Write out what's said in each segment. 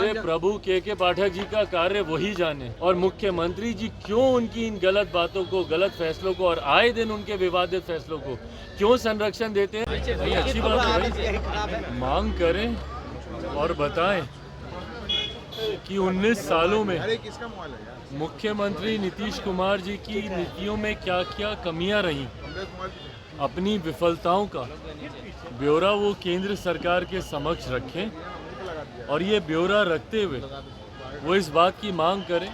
हमारे प्रभु के पाठक जी का कार्य वही जाने, और मुख्यमंत्री जी क्यों उनकी इन गलत बातों को, गलत फैसलों को और आए दिन उनके विवादित फैसलों को क्यों संरक्षण देते हैं। भाई अच्छी बात है, भाई मांग करें और बताएं कि 19 सालों में मुख्यमंत्री नीतीश कुमार जी की नीतियों में क्या क्या कमियां रही, अपनी विफलताओं का ब्यौरा वो केंद्र सरकार के समक्ष रखें और ये ब्यौरा रखते हुए वो इस बात की मांग करें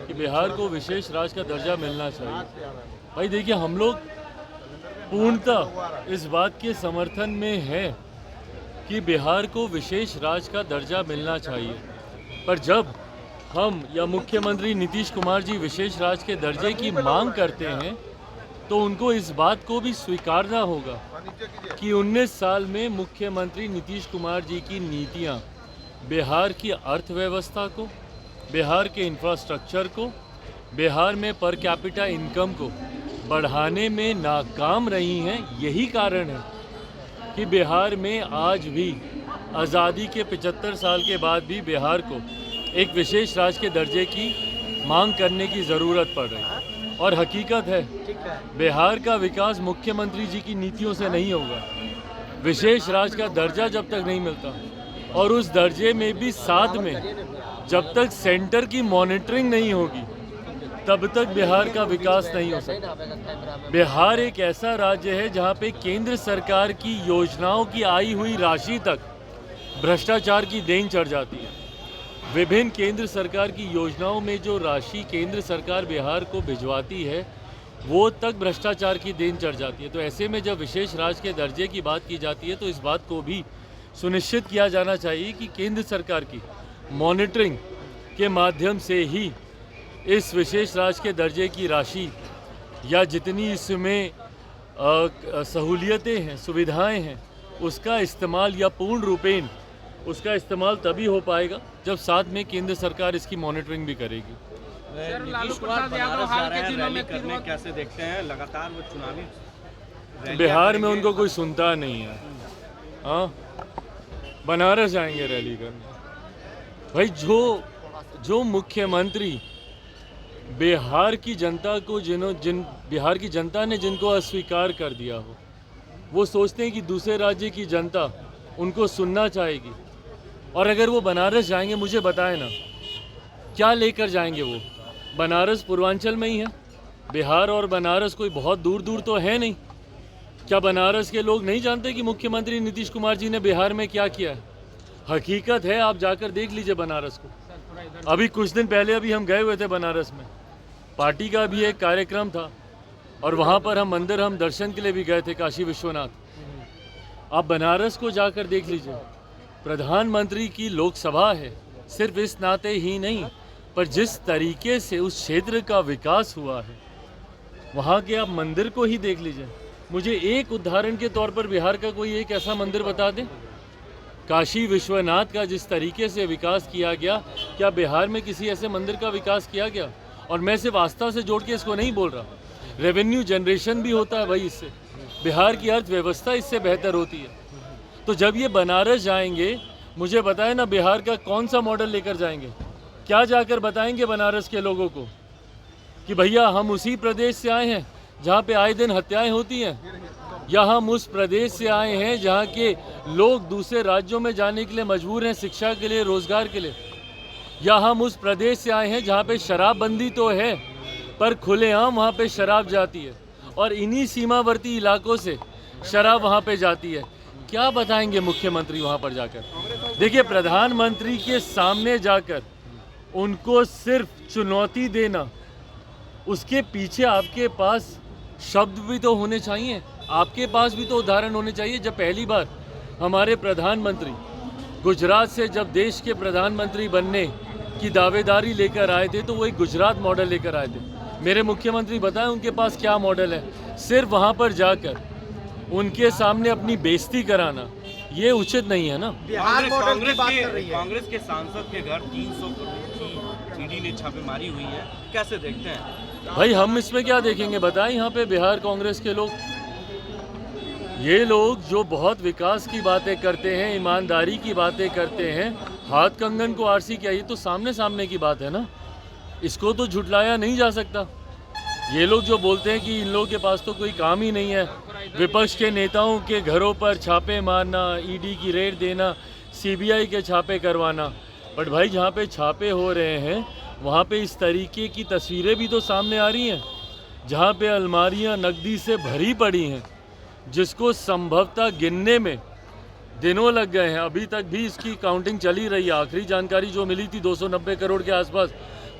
कि बिहार को विशेष राज्य का दर्जा मिलना चाहिए। भाई देखिए, हम लोग पूर्णतः इस बात के समर्थन में है कि बिहार को विशेष राज्य का दर्जा मिलना चाहिए, पर जब हम या मुख्यमंत्री नीतीश कुमार जी विशेष राज्य के दर्जे की मांग करते हैं तो उनको इस बात को भी स्वीकारना होगा कि 19 साल में मुख्यमंत्री नीतीश कुमार जी की नीतियां बिहार की अर्थव्यवस्था को, बिहार के इंफ्रास्ट्रक्चर को, बिहार में पर कैपिटा इनकम को बढ़ाने में नाकाम रही हैं। यही कारण है कि बिहार में आज भी आज़ादी के 75 साल के बाद भी बिहार को एक विशेष राज्य के दर्जे की मांग करने की ज़रूरत पड़ रही है। और हकीकत है, बिहार का विकास मुख्यमंत्री जी की नीतियों से नहीं होगा। विशेष राज्य का दर्जा जब तक नहीं मिलता, और उस दर्जे में भी साथ में जब तक सेंटर की मॉनिटरिंग नहीं होगी, तब तक बिहार का विकास नहीं हो सकता। बिहार एक ऐसा राज्य है जहां पे केंद्र सरकार की योजनाओं की आई हुई राशि तक भ्रष्टाचार की देन चढ़ जाती है। विभिन्न केंद्र सरकार की योजनाओं में जो राशि केंद्र सरकार बिहार को भिजवाती है वो तक भ्रष्टाचार की देन चढ़ जाती है। तो ऐसे में जब विशेष राज्य के दर्जे की बात की जाती है तो इस बात को भी सुनिश्चित किया जाना चाहिए कि केंद्र सरकार की मॉनिटरिंग के माध्यम से ही इस विशेष राज्य के दर्जे की राशि या जितनी इसमें सहूलियतें हैं, सुविधाएं हैं, उसका इस्तेमाल या पूर्ण रूपेण उसका इस्तेमाल तभी हो पाएगा जब साथ में केंद्र सरकार इसकी मॉनिटरिंग भी करेगी। नीतीश कुमार बनारस जा रहे हैं रैली करने, कैसे देखते हैं लगातार वो चुनावी बिहार में उनको कोई सुनता नहीं है। हाँ, बनारस जाएंगे रैली करने। भाई जो मुख्यमंत्री बिहार की जनता को बिहार की जनता ने जिनको अस्वीकार कर दिया हो, वो सोचते हैं कि दूसरे राज्य की जनता उनको सुनना चाहेगी। और अगर वो बनारस जाएंगे, मुझे बताएं ना क्या लेकर जाएंगे। वो बनारस पूर्वांचल में ही है, बिहार और बनारस कोई बहुत दूर दूर तो है नहीं। क्या बनारस के लोग नहीं जानते कि मुख्यमंत्री नीतीश कुमार जी ने बिहार में क्या किया है? हकीकत है, आप जाकर देख लीजिए बनारस को। अभी कुछ दिन पहले अभी हम गए हुए थे बनारस में, पार्टी का भी एक कार्यक्रम था और वहाँ पर हम दर्शन के लिए भी गए थे, काशी विश्वनाथ। आप बनारस को जाकर देख लीजिए। प्रधानमंत्री की लोकसभा है, सिर्फ इस नाते ही नहीं, पर जिस तरीके से उस क्षेत्र का विकास हुआ है, वहाँ के आप मंदिर को ही देख लीजिए। मुझे एक उदाहरण के तौर पर बिहार का कोई एक ऐसा मंदिर बता दें। काशी विश्वनाथ का जिस तरीके से विकास किया गया, क्या बिहार में किसी ऐसे मंदिर का विकास किया गया? और मैं सिर्फ आस्था से जोड़ के इसको नहीं बोल रहा, रेवेन्यू जनरेशन भी होता है भाई इससे, बिहार की अर्थव्यवस्था इससे बेहतर होती है। तो जब ये बनारस जाएंगे, मुझे बताएं ना बिहार का कौन सा मॉडल लेकर जाएंगे? क्या जाकर बताएंगे बनारस के लोगों को कि भैया हम उसी प्रदेश से आए हैं जहाँ पे आए दिन हत्याएं होती हैं, या हम उस प्रदेश से आए हैं जहाँ के लोग दूसरे राज्यों में जाने के लिए मजबूर हैं शिक्षा के लिए, रोजगार के लिए, या हम उस प्रदेश से आए हैं जहाँ पे शराबबंदी तो है पर खुलेआम वहाँ पे शराब जाती है और इन्हीं सीमावर्ती इलाकों से शराब वहाँ पे जाती है। क्या बताएंगे मुख्यमंत्री वहाँ पर जाकर? देखिए, प्रधानमंत्री के सामने जाकर उनको सिर्फ चुनौती देना, उसके पीछे आपके पास शब्द भी तो होने चाहिए, आपके पास भी तो उदाहरण होने चाहिए। जब पहली बार हमारे प्रधानमंत्री गुजरात से जब देश के प्रधानमंत्री बनने की दावेदारी लेकर आए थे तो वो एक गुजरात मॉडल लेकर आए थे। मेरे मुख्यमंत्री बताएं उनके पास क्या मॉडल है? सिर्फ वहाँ पर जाकर उनके सामने अपनी बेइज्जती कराना, ये उचित नहीं है ना। कांग्रेस के सांसद के घर 300 करोड़ की ईडी ने छापेमारी हुई है, कैसे देखते हैं? भाई हम इसमें क्या देखेंगे? बताएं यहाँ पे बिहार कांग्रेस के लोग ये लोग जो बहुत विकास की बातें करते हैं, ईमानदारी की बातें करते हैं, हाथ कंगन को आरसी क्या, ये तो सामने सामने की बात है ना, इसको तो झुटलाया नहीं जा सकता। ये लोग जो बोलते हैं कि इन लोगों के पास तो कोई काम ही नहीं है, विपक्ष के नेताओं के घरों पर छापे मारना, ईडी की रेड देना, सीबीआई के छापे करवाना, बट भाई जहाँ पे छापे हो रहे हैं वहाँ पे इस तरीके की तस्वीरें भी तो सामने आ रही हैं, जहाँ पे अलमारियाँ नकदी से भरी पड़ी हैं, जिसको संभवतः गिनने में दिनों लग गए हैं। अभी तक भी इसकी काउंटिंग चली रही है। आखिरी जानकारी जो मिली थी 290 करोड़ के आसपास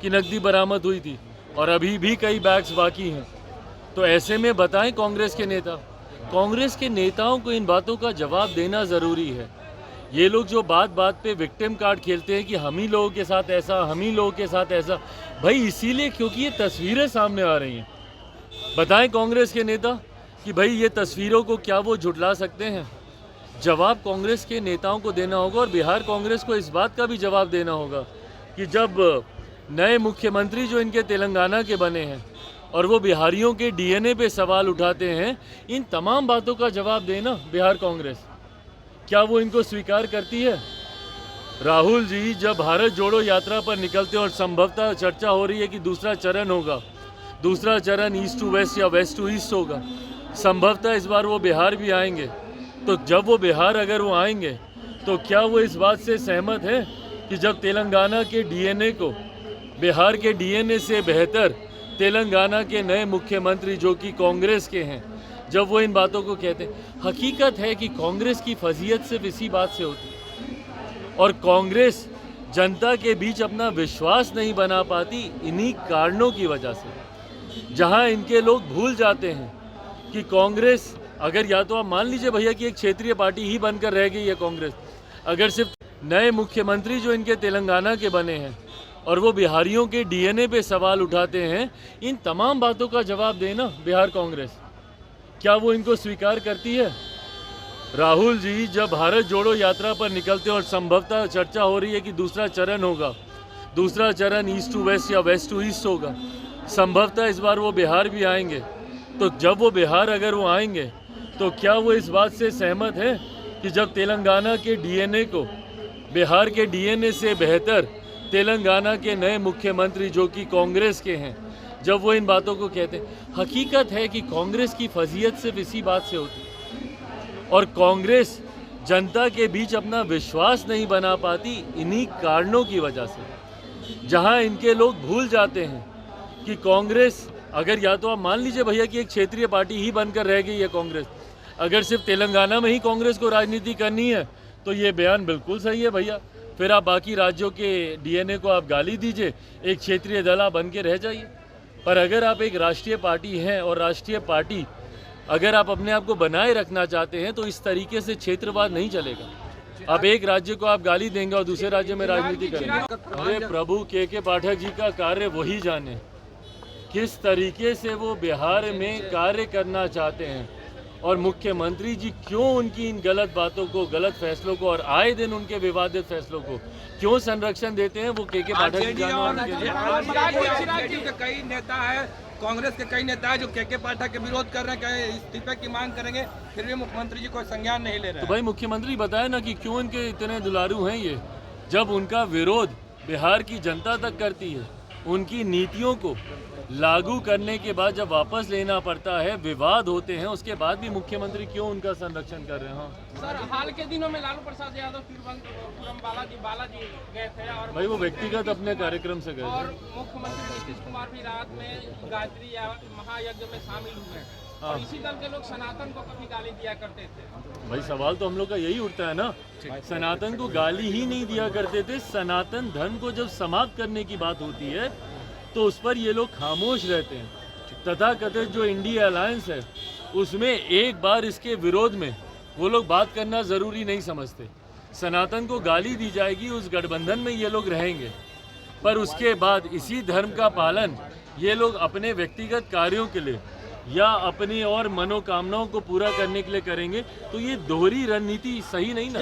की नकदी बरामद हुई थी और अभी भी कई बैग्स बाकी हैं। तो ऐसे में बताएं कांग्रेस के नेताओं को इन बातों का जवाब देना ज़रूरी है। ये लोग जो बात बात पे विक्टिम कार्ड खेलते हैं कि हम ही लोगों के साथ ऐसा, हम ही लोगों के साथ ऐसा, भाई इसीलिए क्योंकि ये तस्वीरें सामने आ रही हैं। बताएं कांग्रेस के नेता कि भाई ये तस्वीरों को क्या वो झुटला सकते हैं? जवाब कांग्रेस के नेताओं को देना होगा और बिहार कांग्रेस को इस बात का भी जवाब देना होगा कि जब नए मुख्यमंत्री जो इनके तेलंगाना के बने हैं और वो बिहारियों के डीएनए पे सवाल उठाते हैं, इन तमाम बातों का जवाब देना बिहार कांग्रेस, क्या वो इनको स्वीकार करती है? राहुल जी जब भारत जोड़ो यात्रा पर निकलते हैं और संभवतः चर्चा हो रही है कि दूसरा चरण होगा, दूसरा चरण ईस्ट टू वेस्ट या वेस्ट टू ईस्ट होगा, संभवतः इस बार वो बिहार भी आएंगे, तो जब वो बिहार अगर वो आएंगे तो क्या वो इस बात से सहमत हैं कि जब तेलंगाना के डीएनए को बिहार के डीएनए से बेहतर तेलंगाना के नए मुख्यमंत्री जो कि कांग्रेस के हैं, जब वो इन बातों को कहते हैं? हकीकत है कि कांग्रेस की फजीयत सिर्फ इसी बात से होती है और कांग्रेस जनता के बीच अपना विश्वास नहीं बना पाती इन्हीं कारणों की वजह से, जहां इनके लोग भूल जाते हैं कि कांग्रेस अगर, या तो आप मान लीजिए भैया कि एक क्षेत्रीय पार्टी ही बनकर रह गई है कांग्रेस, अगर सिर्फ नए मुख्यमंत्री जो इनके तेलंगाना के बने हैं और वो बिहारियों के डीएनए पे सवाल उठाते हैं, इन तमाम बातों का जवाब देना बिहार कांग्रेस, क्या वो इनको स्वीकार करती है? राहुल जी जब भारत जोड़ो यात्रा पर निकलते हैं और संभवतः चर्चा हो रही है कि दूसरा चरण होगा, दूसरा चरण ईस्ट टू वेस्ट या वेस्ट टू ईस्ट होगा, संभवतः इस बार वो बिहार भी आएंगे, तो जब वो बिहार अगर वो आएंगे तो क्या वो इस बात से सहमत हैं कि जब तेलंगाना के डीएनए को बिहार के डीएनए से बेहतर तेलंगाना के नए मुख्यमंत्री जो कि कांग्रेस के हैं, जब वो इन बातों को कहते हैं? हकीकत है कि कांग्रेस की फजीयत सिर्फ इसी बात से होती है और कांग्रेस जनता के बीच अपना विश्वास नहीं बना पाती इन्हीं कारणों की वजह से, जहां इनके लोग भूल जाते हैं कि कांग्रेस अगर, या तो आप मान लीजिए भैया कि एक क्षेत्रीय पार्टी ही बनकर रह गई है कांग्रेस, अगर सिर्फ तेलंगाना में ही कांग्रेस को राजनीति करनी है तो ये बयान बिल्कुल सही है भैया, फिर आप बाकी राज्यों के डीएनए को आप गाली दीजिए, एक क्षेत्रीय दल आप बन के रह जाइए। पर अगर आप एक राष्ट्रीय पार्टी हैं और राष्ट्रीय पार्टी अगर आप अपने आप को बनाए रखना चाहते हैं तो इस तरीके से क्षेत्रवाद नहीं चलेगा। अब एक राज्य को आप गाली देंगे और दूसरे राज्य में राजनीति करेंगे। अरे प्रभु के पाठक जी का कार्य वही जाने, किस तरीके से वो बिहार में कार्य करना चाहते हैं और मुख्यमंत्री जी क्यों उनकी इन गलत बातों को, गलत फैसलों को और आए दिन उनके विवादित फैसलों को क्यों संरक्षण देते हैं, वो के पाठक जी कई नेता है, कांग्रेस के कई नेता है जो के पाठक के विरोध कर रहे हैं, इस्तीफे की मांग करेंगे, फिर भी मुख्यमंत्री जी कोई संज्ञान नहीं ले रहे। तो भाई मुख्यमंत्री बताए ना कि क्यों इनके इतने दुलारू हैं ये, जब उनका विरोध बिहार की जनता तक करती है, उनकी नीतियों को लागू करने के बाद जब वापस लेना पड़ता है, विवाद होते हैं, उसके बाद भी मुख्यमंत्री क्यों उनका संरक्षण कर रहे हैं? सर हाल के दिनों में लालू प्रसाद यादव तिरुवनंतपुरम बालाजी गए थे और भाई वो व्यक्तिगत अपने कार्यक्रम से गए और थे। मुख्यमंत्री नीतीश कुमार भी रात में गायत्री या महायज्ञ में शामिल हुए हैं और इसी दल के लोग सनातन को कभी गाली दिया करते थे। भाई सवाल तो हम लोग का यही उठता है ना, सनातन को गाली ही नहीं दिया करते थे। सनातन धर्म को जब समाप्त करने की बात होती है तो उस पर ये लोग खामोश रहते हैं। तथाकथित जो इंडिया अलायंस है उसमें एक बार इसके विरोध में वो लोग बात करना ज़रूरी नहीं समझते। सनातन को गाली दी जाएगी, उस गठबंधन में ये लोग रहेंगे, पर उसके बाद इसी धर्म का पालन ये लोग अपने व्यक्तिगत कार्यों के लिए या अपनी और मनोकामनाओं को पूरा करने के लिए करेंगे, तो ये दोहरी रणनीति सही नहीं ना।